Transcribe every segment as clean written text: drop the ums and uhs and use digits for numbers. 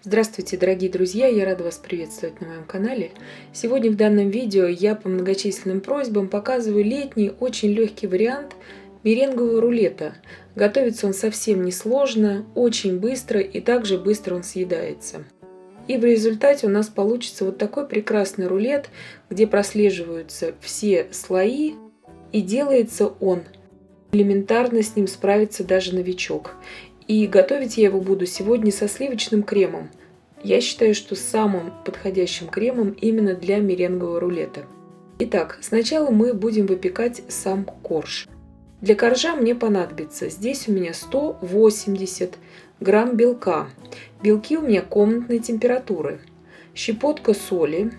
Здравствуйте, дорогие друзья! Я рада вас приветствовать на моем канале. Сегодня в данном видео я по многочисленным просьбам показываю летний, очень легкий вариант меренгового рулета. Готовится он совсем несложно, очень быстро и также быстро он съедается. И в результате у нас получится вот такой прекрасный рулет, где прослеживаются все слои, и делается он элементарно, с ним справится даже новичок. И готовить я его буду сегодня со сливочным кремом. Я считаю, что самым подходящим кремом именно для меренгового рулета. Итак, сначала мы будем выпекать сам корж. Для коржа мне понадобится, здесь у меня 180 грамм белка. Белки у меня комнатной температуры. Щепотка соли,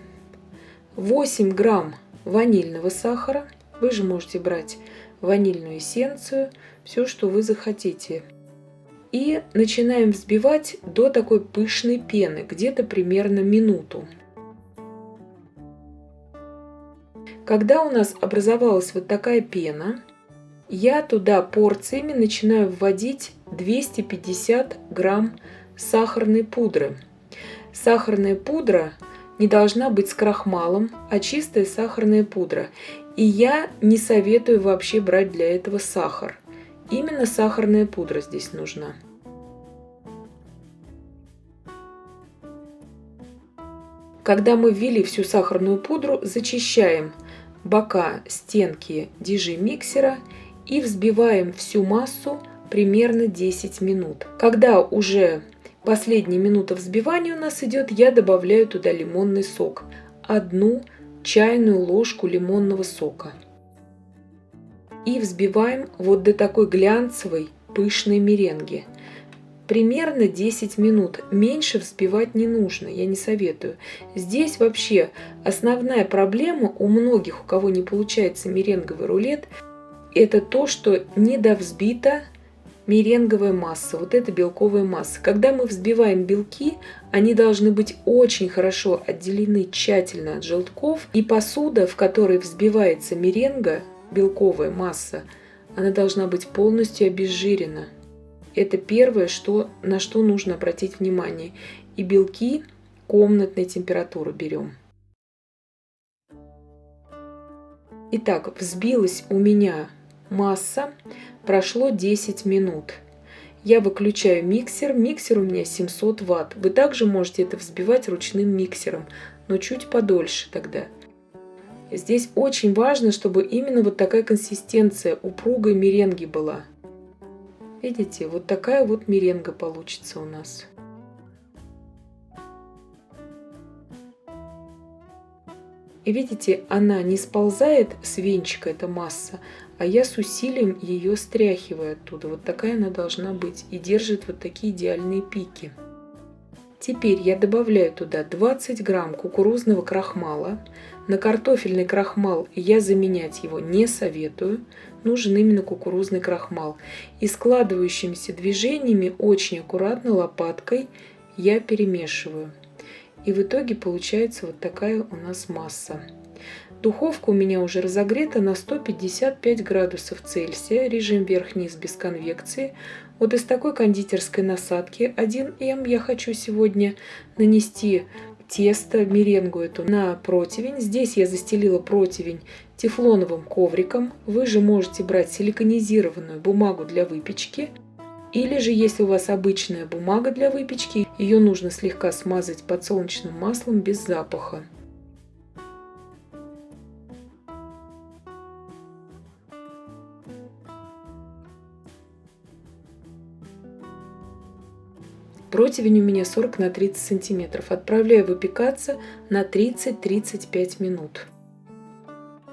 8 грамм ванильного сахара. Вы же можете брать ванильную эссенцию, все, что вы захотите. И начинаем взбивать до такой пышной пены, где-то примерно минуту. Когда у нас образовалась вот такая пена, я туда порциями начинаю вводить 250 грамм сахарной пудры. Сахарная пудра не должна быть с крахмалом, а чистая сахарная пудра. И я не советую вообще брать для этого сахар. Именно сахарная пудра здесь нужна. Когда мы ввели всю сахарную пудру, зачищаем бока, стенки дижи-миксера и взбиваем всю массу примерно 10 минут. Когда уже последняя минута взбивания у нас идет, я добавляю туда лимонный сок. 1 чайную ложку лимонного сока. И взбиваем вот до такой глянцевой пышной меренги. Примерно 10 минут. Меньше взбивать не нужно, я не советую. Здесь вообще основная проблема у многих, у кого не получается меренговый рулет, это то, что недовзбита меренговая масса, вот эта белковая масса. Когда мы взбиваем белки, они должны быть очень хорошо отделены тщательно от желтков. И посуда, в которой взбивается меренга, белковая масса, она должна быть полностью обезжирена. Это первое, на что нужно обратить внимание. И белки комнатной температуры берем. Итак, взбилась у меня масса, прошло 10 минут. Я выключаю миксер. Миксер у меня 700 Вт. Вы также можете это взбивать ручным миксером, но чуть подольше тогда. Здесь очень важно, чтобы именно вот такая консистенция упругой меренги была. Видите, вот такая вот меренга получится у нас. И видите, она не сползает с венчика, эта масса, а я с усилием ее стряхиваю оттуда. Вот такая она должна быть и держит вот такие идеальные пики. Теперь я добавляю туда 20 грамм кукурузного крахмала. На картофельный крахмал я заменять его не советую. Нужен именно кукурузный крахмал. И складывающимися движениями очень аккуратно лопаткой я перемешиваю. И в итоге получается вот такая у нас масса. Духовка у меня уже разогрета на 155 градусов Цельсия, режим вверх-вниз без конвекции. Вот из такой кондитерской насадки 1М я хочу сегодня нанести тесто, меренгу эту на противень. Здесь я застелила противень тефлоновым ковриком. Вы же можете брать силиконизированную бумагу для выпечки. Или же, если у вас обычная бумага для выпечки, ее нужно слегка смазать подсолнечным маслом без запаха. Противень у меня 40 на 30 сантиметров. Отправляю выпекаться на 30-35 минут.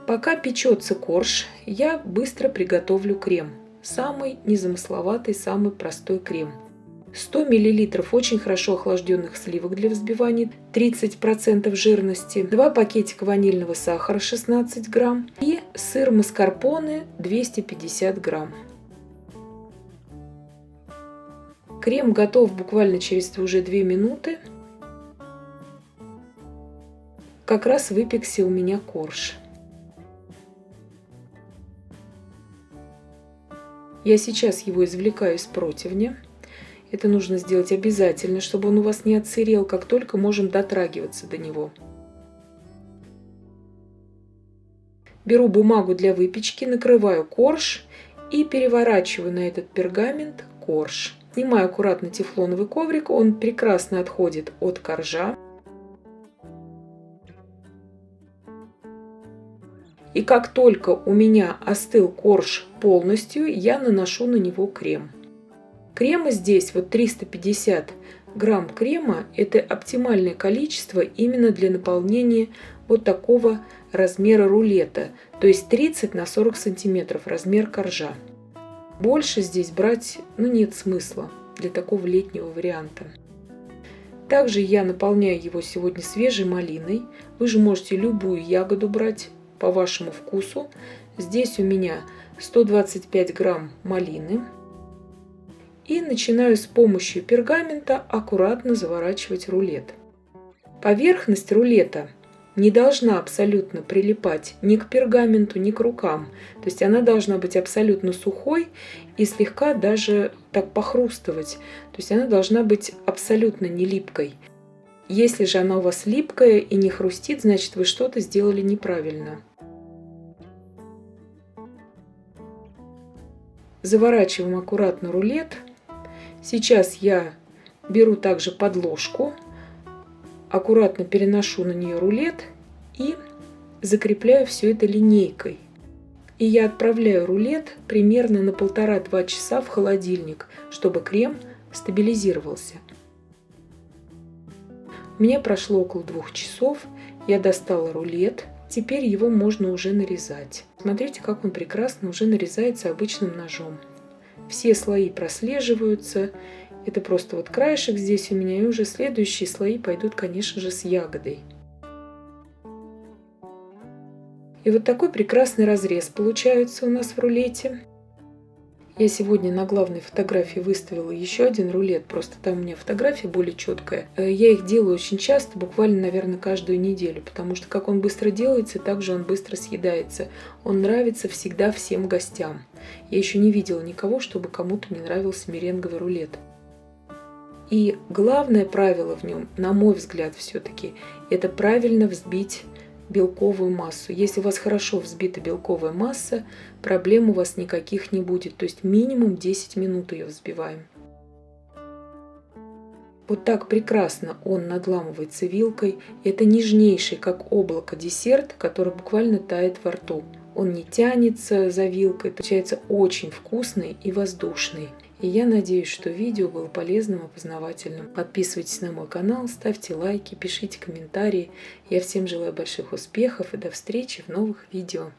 Пока печется корж, я быстро приготовлю крем. Самый незамысловатый, самый простой крем. 100 мл очень хорошо охлажденных сливок для взбивания, 30% жирности, 2 пакетика ванильного сахара 16 грамм и сыр маскарпоне 250 грамм. Крем готов буквально через уже 2 минуты. Как раз выпекся у меня корж. Я сейчас его извлекаю из противня. Это нужно сделать обязательно, чтобы он у вас не отсырел, как только можем дотрагиваться до него. Беру бумагу для выпечки, накрываю корж и переворачиваю на этот пергамент корж. Снимаю аккуратно тефлоновый коврик, он прекрасно отходит от коржа. И как только у меня остыл корж полностью, я наношу на него крем. Крема здесь вот 350 грамм крема – это оптимальное количество именно для наполнения вот такого размера рулета, то есть 30 на 40 сантиметров размер коржа. Больше здесь брать нет смысла для такого летнего варианта. Также я наполняю его сегодня свежей малиной. Вы же можете любую ягоду брать по вашему вкусу. Здесь у меня 125 грамм малины. И начинаю с помощью пергамента аккуратно заворачивать рулет. Поверхность рулета не должна абсолютно прилипать ни к пергаменту, ни к рукам. То есть она должна быть абсолютно сухой и слегка даже так похрустывать. То есть она должна быть абсолютно не липкой. Если же она у вас липкая и не хрустит, значит вы что-то сделали неправильно. Заворачиваем аккуратно рулет. Сейчас я беру также подложку, аккуратно переношу на нее рулет и закрепляю все это линейкой. И я отправляю рулет примерно на 1,5-2 часа в холодильник, чтобы крем стабилизировался. У меня прошло около 2 часов, я достала рулет, теперь его можно уже нарезать. Смотрите, как он прекрасно уже нарезается обычным ножом. Все слои прослеживаются. Это просто вот краешек здесь у меня, и уже следующие слои пойдут, конечно же, с ягодой. И вот такой прекрасный разрез получается у нас в рулете. Я сегодня на главной фотографии выставила еще один рулет, просто там у меня фотография более четкая. Я их делаю очень часто, буквально, наверное, каждую неделю, потому что как он быстро делается, так же он быстро съедается. Он нравится всегда всем гостям. Я еще не видела никого, чтобы кому-то не нравился меренговый рулет. И главное правило в нем, на мой взгляд, все-таки, это правильно взбить белковую массу. Если у вас хорошо взбита белковая масса, проблем у вас никаких не будет. То есть минимум 10 минут ее взбиваем. Вот так прекрасно он надламывается вилкой. Это нежнейший, как облако, десерт, который буквально тает во рту. Он не тянется за вилкой, получается очень вкусный и воздушный. И я надеюсь, что видео было полезным и познавательным. Подписывайтесь на мой канал, ставьте лайки, пишите комментарии. Я всем желаю больших успехов и до встречи в новых видео.